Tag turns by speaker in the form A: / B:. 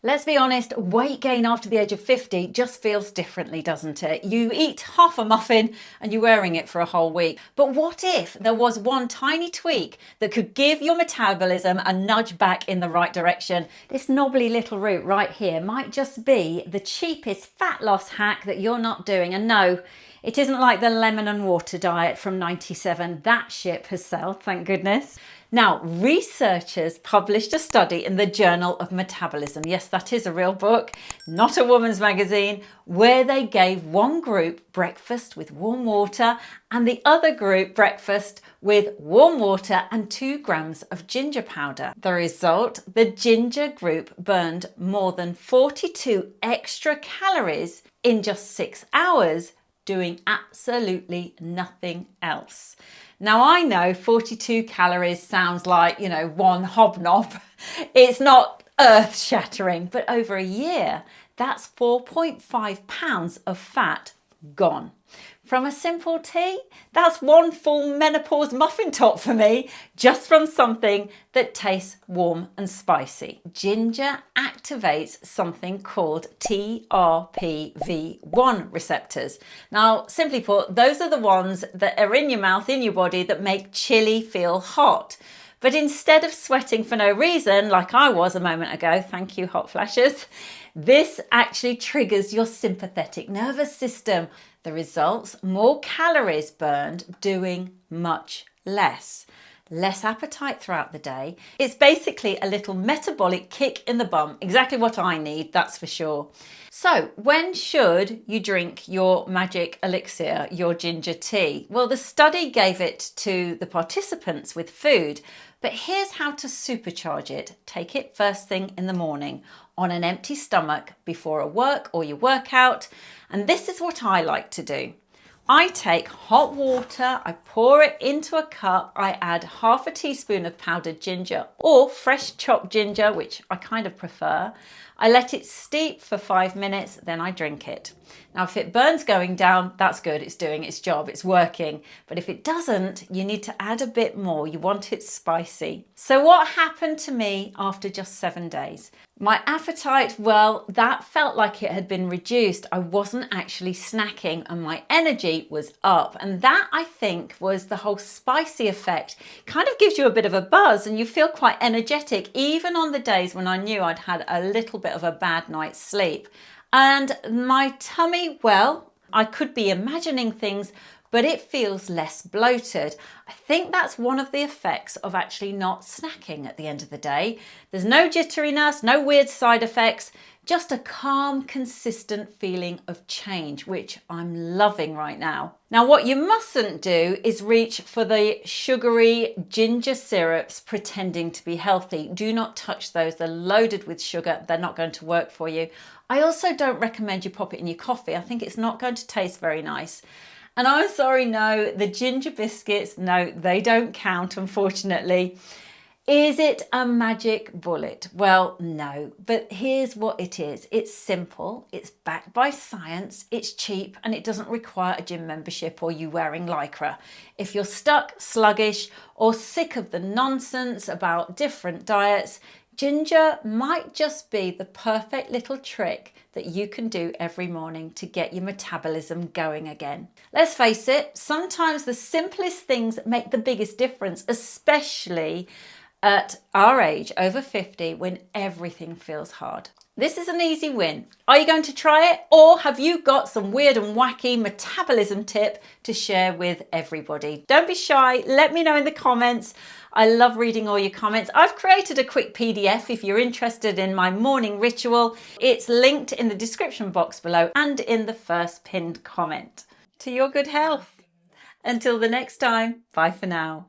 A: Let's be honest, weight gain after the age of 50 just feels differently, doesn't it? You eat half a muffin and you're wearing it for a whole week. But what if there was one tiny tweak that could give your metabolism a nudge back in the right direction? This knobbly little route right here might just be the cheapest fat loss hack that you're not doing. And no, it isn't like the lemon and water diet from '97. That ship has sailed, thank goodness. Now, researchers published a study in the Journal of Metabolism. Yes, that is a real book, not a woman's magazine, where they gave one group breakfast with warm water and the other group breakfast with warm water and 2 grams of ginger powder. The result, the ginger group burned more than 42 extra calories in just 6 hours, doing absolutely nothing else. Now, I know 42 calories sounds like, one hobnob. It's not earth-shattering, but over a year, that's 4.5 pounds of fat gone. From a simple tea, that's one full menopause muffin top for me, just from something that tastes warm and spicy. Ginger activates something called TRPV1 receptors. Now, simply put, those are the ones that are in your mouth, in your body, that make chili feel hot. But instead of sweating for no reason, like I was a moment ago, thank you, hot flashes, this actually triggers your sympathetic nervous system. The results, more calories burned, doing much less. Less appetite throughout the day. It's basically a little metabolic kick in the bum. Exactly what I need, that's for sure. So when should you drink your magic elixir, your ginger tea? Well, the study gave it to the participants with food, but here's how to supercharge it. Take it first thing in the morning on an empty stomach before a work or your workout. And this is what I like to do. I take hot water, I pour it into a cup, I add half a teaspoon of powdered ginger or fresh chopped ginger, which I kind of prefer. I let it steep for 5 minutes, then I drink it. Now, if it burns going down, that's good, it's doing its job, it's working. But if it doesn't, you need to add a bit more, you want it spicy. So what happened to me after just 7 days? My appetite, well, that felt like it had been reduced. I wasn't actually snacking and my energy was up. And that, I think, was the whole spicy effect. Kind of gives you a bit of a buzz and you feel quite energetic, even on the days when I knew I'd had a little bit of a bad night's sleep. And my tummy, well, I could be imagining things, but it feels less bloated. I think that's one of the effects of actually not snacking at the end of the day. There's no jitteriness, no weird side effects, just a calm, consistent feeling of change, which I'm loving right now. Now, what you mustn't do is reach for the sugary ginger syrups pretending to be healthy. Do not touch those. They're loaded with sugar. They're not going to work for you. I also don't recommend you pop it in your coffee. I think it's not going to taste very nice. And I'm sorry, no, the ginger biscuits, no, they don't count, unfortunately. Is it a magic bullet? Well, no, but here's what it is. It's simple, it's backed by science, it's cheap, and it doesn't require a gym membership or you wearing Lycra. If you're stuck, sluggish, or sick of the nonsense about different diets, ginger might just be the perfect little trick that you can do every morning to get your metabolism going again. Let's face it, sometimes the simplest things make the biggest difference, especially at our age, over 50, when everything feels hard. This is an easy win. Are you going to try it? Or have you got some weird and wacky metabolism tip to share with everybody? Don't be shy. Let me know in the comments. I love reading all your comments. I've created a quick PDF if you're interested in my morning ritual. It's linked in the description box below and in the first pinned comment. To your good health. Until the next time, bye for now.